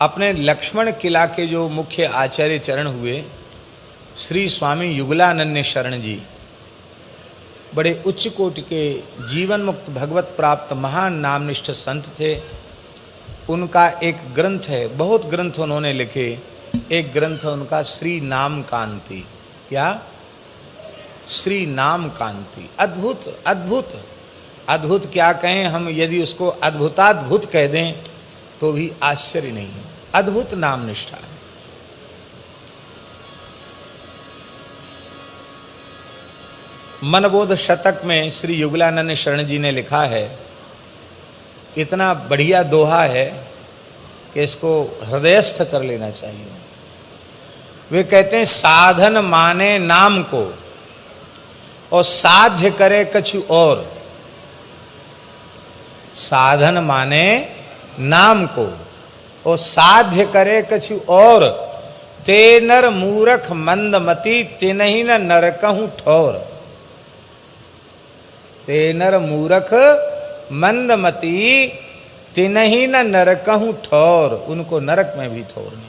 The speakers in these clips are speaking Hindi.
अपने लक्ष्मण किला के जो मुख्य आचार्य चरण हुए श्री स्वामी युगलानंद शरण जी, बड़े उच्च कोटि के जीवन मुक्त भगवत प्राप्त महान नामनिष्ठ संत थे। उनका एक ग्रंथ है, बहुत ग्रंथ उन्होंने लिखे, एक ग्रंथ है उनका श्री नाम कांति। क्या? श्री नाम कांति। अद्भुत अद्भुत अद्भुत क्या कहें हम, यदि उसको अद्भुताद्भुत कह दें तो भी आश्चर्य नहीं है। अद्भुत नाम निष्ठा। मनबोध शतक में श्री युगलानंद शरण जी ने लिखा है, इतना बढ़िया दोहा है कि इसको हृदयस्थ कर लेना चाहिए। वे कहते हैं, साधन माने नाम को और साध्य करे कछु और। साधन माने नाम को और साध्य करे कछु और। ते नर मूरख मंदमती तिनहि न नरकहु ठौर। ते नर मूरख मंदमती तिनहि न नरकहु ठौर। उनको नरक में भी ठौर नहीं।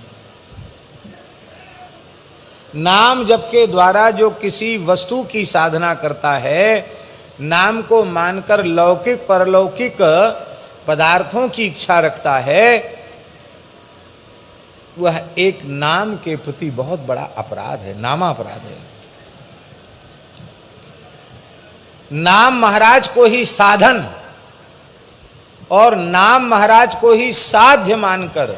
नाम जप के द्वारा जो किसी वस्तु की साधना करता है, नाम को मानकर लौकिक परलौकिक पदार्थों की इच्छा रखता है, वह एक नाम के प्रति बहुत बड़ा अपराध है, नामापराध है। नाम महाराज को ही साधन और नाम महाराज को ही साध्य मानकर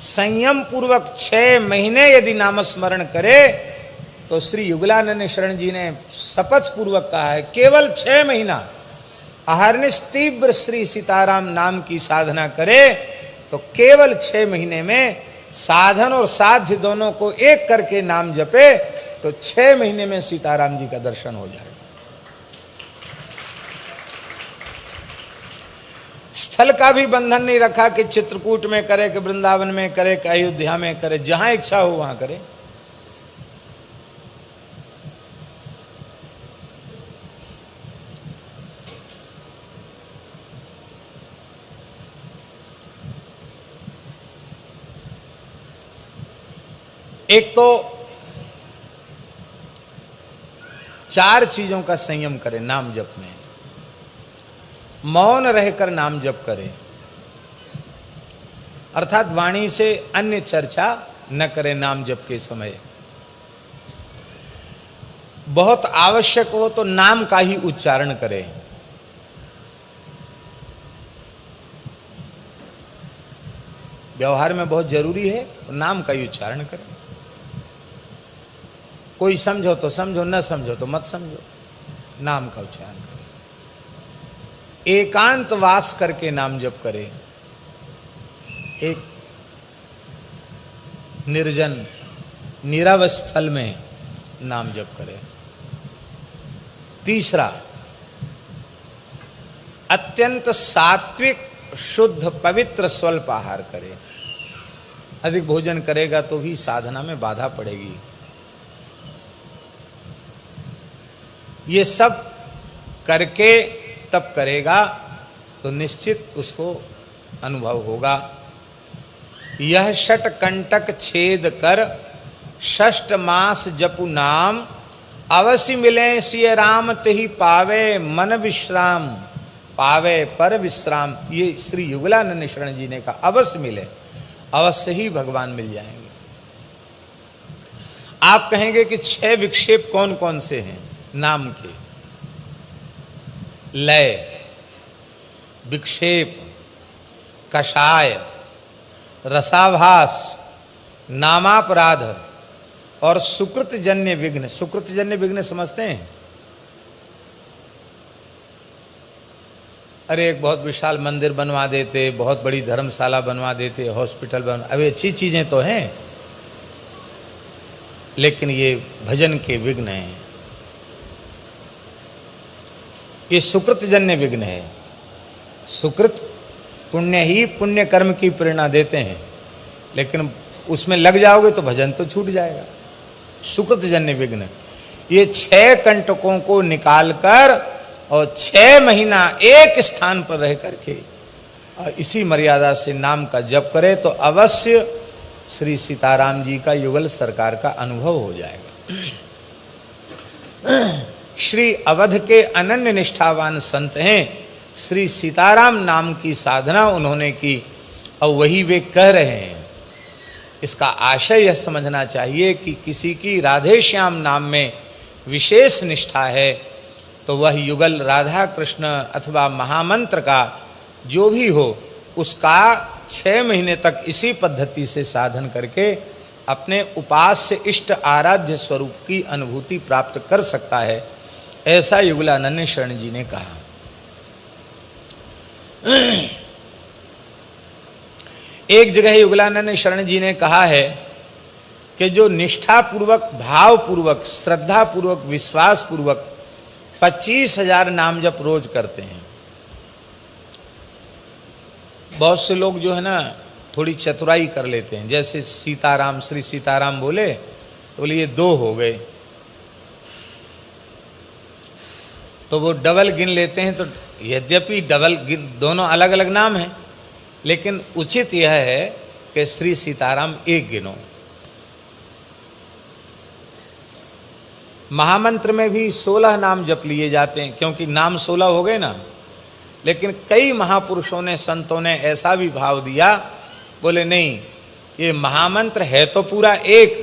संयम पूर्वक 6 महीने यदि नामस्मरण करे तो श्री युगलानंद शरण जी ने शपथ पूर्वक कहा है, केवल 6 महीना अहर्निश तीव्र श्री सीताराम नाम की साधना करे तो केवल 6 महीने में साधन और साध्य दोनों को एक करके नाम जपे तो 6 महीने में सीताराम जी का दर्शन हो जाएगा। स्थल का भी बंधन नहीं रखा कि चित्रकूट में करे, कि वृंदावन में करे, कि अयोध्या में करे, जहां इच्छा हो वहां करे। एक तो 4 चीजों का संयम करे नाम जप में। मौन रहकर नाम जप करे, अर्थात वाणी से अन्य चर्चा न करे नाम जप के समय। बहुत आवश्यक हो तो नाम का ही उच्चारण करे। व्यवहार में बहुत जरूरी है तो नाम का ही उच्चारण करे। कोई समझो तो समझो, न समझो तो मत समझो, नाम का उच्चारण करे। एकांत वास करके नाम जप करे, एक निर्जन नीरव स्थल में नाम जप करे। तीसरा, अत्यंत सात्विक शुद्ध पवित्र स्वल्प आहार करे। अधिक भोजन करेगा तो भी साधना में बाधा पड़ेगी। ये सब करके तब करेगा तो निश्चित उसको अनुभव होगा। यह षट कंटक छेद कर षष्ठ मास जपु नाम। अवश्य मिले सिय राम तेहि पावे मन विश्राम। पावे पर विश्राम। ये श्री युगलानंद शरण जी ने कहा, अवश्य मिले, अवश्य ही भगवान मिल जाएंगे। आप कहेंगे कि 6 विक्षेप कौन कौन से हैं नाम के? लय, विक्षेप, कषाय, रसाभास, नामापराध और सुकृतजन्य विघ्न। सुकृतजन्य विघ्न समझते हैं? अरे एक बहुत विशाल मंदिर बनवा देते, बहुत बड़ी धर्मशाला बनवा देते, हॉस्पिटल बन, अभी अच्छी चीजें तो हैं, लेकिन ये भजन के विघ्न हैं। ये सुकृतजन्य विघ्न है। सुकृत पुण्य ही पुण्य कर्म की प्रेरणा देते हैं, लेकिन उसमें लग जाओगे तो भजन तो छूट जाएगा। सुकृतजन्य विघ्न, ये 6 कंटकों को निकालकर और 6 महीना एक स्थान पर रह करके इसी मर्यादा से नाम का जप करे तो अवश्य श्री सीताराम जी का युगल सरकार का अनुभव हो जाएगा। श्री अवध के अनन्य निष्ठावान संत हैं, श्री सीताराम नाम की साधना उन्होंने की और वही वे कह रहे हैं। इसका आशय यह समझना चाहिए कि किसी की राधे श्याम नाम में विशेष निष्ठा है तो वह युगल राधा कृष्ण अथवा महामंत्र का जो भी हो उसका 6 महीने तक इसी पद्धति से साधन करके अपने उपास्य इष्ट आराध्य स्वरूप की अनुभूति प्राप्त कर सकता है, ऐसा युगलानंद शरण जी ने कहा। एक जगह युगलानंद शरण जी ने कहा है कि जो निष्ठापूर्वक, भावपूर्वक, श्रद्धापूर्वक, विश्वासपूर्वक 25,000 नाम जप रोज करते हैं। बहुत से लोग जो है ना थोड़ी चतुराई कर लेते हैं, जैसे सीताराम, श्री सीताराम बोले तो बोले ये 2 हो गए, तो वो डबल गिन लेते हैं। तो यद्यपि डबल गिन, दोनों अलग अलग नाम हैं, लेकिन उचित यह है कि श्री सीताराम 1 गिनो। महामंत्र में भी 16 नाम जप लिए जाते हैं, क्योंकि नाम 16 हो गए ना। लेकिन कई महापुरुषों ने, संतों ने ऐसा भी भाव दिया, बोले नहीं, ये महामंत्र है तो पूरा 1,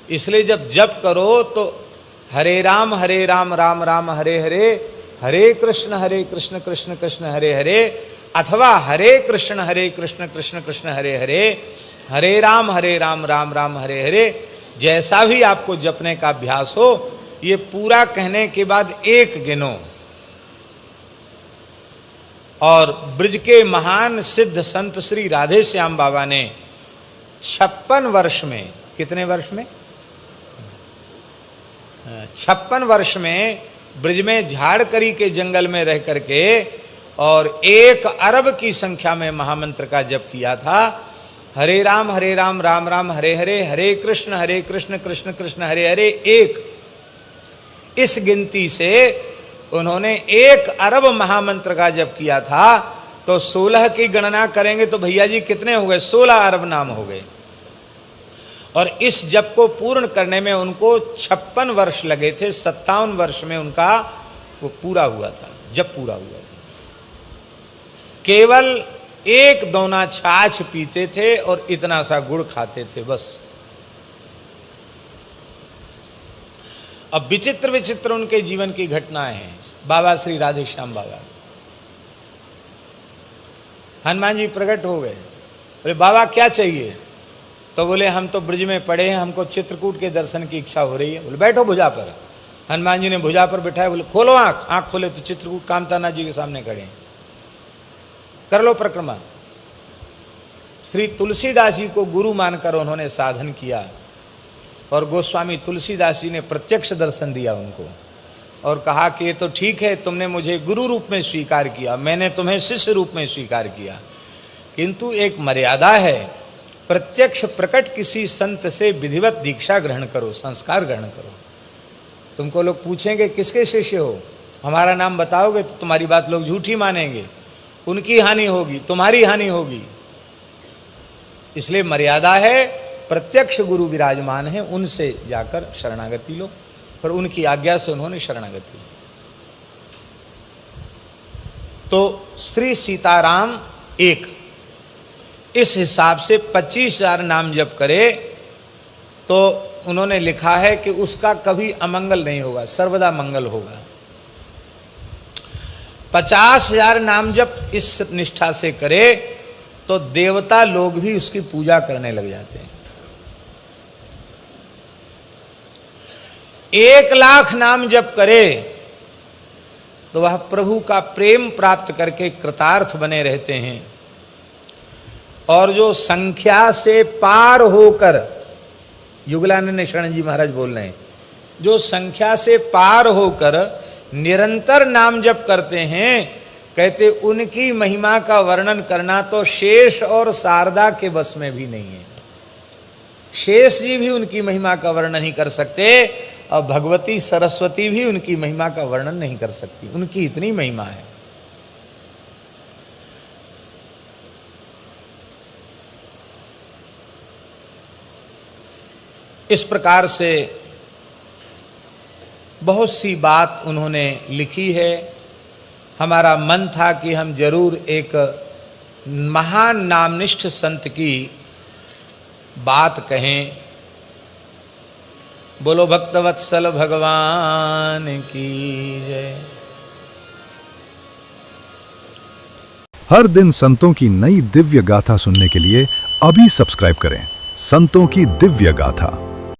इसलिए जब जप करो तो हरे राम राम राम हरे हरे, हरे कृष्ण कृष्ण कृष्ण हरे हरे, अथवा हरे कृष्ण कृष्ण कृष्ण हरे हरे, हरे राम राम राम हरे हरे, जैसा भी आपको जपने का अभ्यास हो, ये पूरा कहने के बाद 1 गिनो। और ब्रज के महान सिद्ध संत श्री राधे श्याम बाबा ने 56 वर्ष में, कितने वर्ष में? 56 वर्ष में ब्रज में झाड़करी के जंगल में रह करके और 1 अरब की संख्या में महामंत्र का जप किया था। हरे राम राम राम हरे हरे, हरे कृष्ण कृष्ण कृष्ण हरे हरे 1। इस गिनती से उन्होंने 1 अरब महामंत्र का जप किया था। तो 16 की गणना करेंगे तो भैया जी कितने हो गए? 16 अरब नाम हो गए। और इस जप को पूर्ण करने में उनको 56 वर्ष लगे थे। 57 वर्ष में उनका वो पूरा हुआ था, जप पूरा हुआ था। केवल 1 दोना छाछ पीते थे और इतना सा गुड़ खाते थे, बस। अब विचित्र विचित्र उनके जीवन की घटनाएं हैं। बाबा श्री राधे श्याम बाबा, हनुमान जी प्रकट हो गए, बोले बाबा क्या चाहिए? तो बोले हम तो ब्रज में पड़े हैं, हमको चित्रकूट के दर्शन की इच्छा हो रही है। बोले बैठो भुजा पर। हनुमान जी ने भुजा पर बिठाया, बोले खोलो आंख। आंख खोले तो चित्रकूट कामतानाथ जी के सामने खड़े हैं। कर लो परिक्रमा। श्री तुलसीदास जी को गुरु मानकर उन्होंने साधन किया और गोस्वामी तुलसीदास जी ने प्रत्यक्ष दर्शन दिया उनको और कहा कि ये तो ठीक है, तुमने मुझे गुरु रूप में स्वीकार किया, मैंने तुम्हें शिष्य रूप में स्वीकार किया, किंतु एक मर्यादा है। प्रत्यक्ष प्रकट किसी संत से विधिवत दीक्षा ग्रहण करो, संस्कार ग्रहण करो। तुमको लोग पूछेंगे किसके शिष्य हो, हमारा नाम बताओगे तो तुम्हारी बात लोग झूठी मानेंगे, उनकी हानि होगी, तुम्हारी हानि होगी। इसलिए मर्यादा है, प्रत्यक्ष गुरु विराजमान है, उनसे जाकर शरणागति लो। पर उनकी आज्ञा से उन्होंने शरणागति ली। तो श्री सीताराम 1, इस हिसाब से 25,000 नाम जप करे तो उन्होंने लिखा है कि उसका कभी अमंगल नहीं होगा, सर्वदा मंगल होगा। 50,000 नाम जप इस निष्ठा से करे तो देवता लोग भी उसकी पूजा करने लग जाते हैं। 1,00,000 नाम जप करे तो वह प्रभु का प्रेम प्राप्त करके कृतार्थ बने रहते हैं। और जो संख्या से पार होकर, युगलानंद शरण जी महाराज बोल रहे हैं, जो संख्या से पार होकर निरंतर नाम जप करते हैं, कहते उनकी महिमा का वर्णन करना तो शेष और शारदा के बस में भी नहीं है। शेष जी भी उनकी महिमा का वर्णन नहीं कर सकते और भगवती सरस्वती भी उनकी महिमा का वर्णन नहीं कर सकती, उनकी इतनी महिमा है। इस प्रकार से बहुत सी बात उन्होंने लिखी है। हमारा मन था कि हम जरूर एक महान नामनिष्ठ संत की बात कहें। बोलो भक्तवत्सल भगवान की जय। हर दिन संतों की नई दिव्य गाथा सुनने के लिए अभी सब्सक्राइब करें संतों की दिव्य गाथा।